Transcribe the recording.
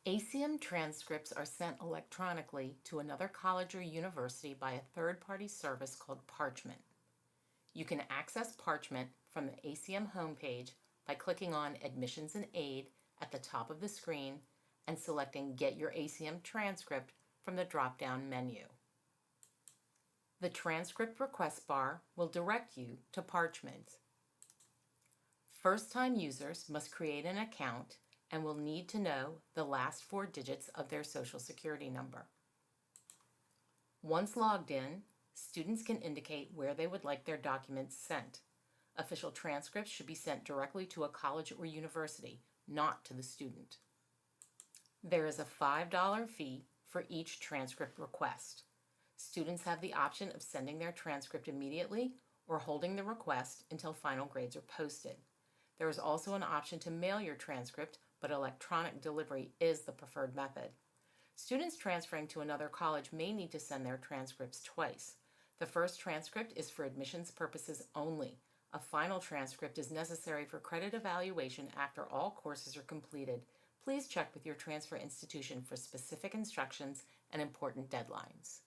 ACM transcripts are sent electronically to another college or university by a third-party service called Parchment. You can access Parchment from the ACM homepage by clicking on Admissions and Aid at the top of the screen and selecting Get Your ACM Transcript from the drop-down menu. The transcript request bar will direct you to Parchment. First-time users must create an account and will need to know the last 4 digits of their Social Security number. Once logged in, students can indicate where they would like their documents sent. Official transcripts should be sent directly to a college or university, not to the student. There is a $5 fee for each transcript request. Students have the option of sending their transcript immediately or holding the request until final grades are posted. There is also an option to mail your transcript, but electronic delivery is the preferred method. Students transferring to another college may need to send their transcripts twice. The first transcript is for admissions purposes only. A final transcript is necessary for credit evaluation after all courses are completed. Please check with your transfer institution for specific instructions and important deadlines.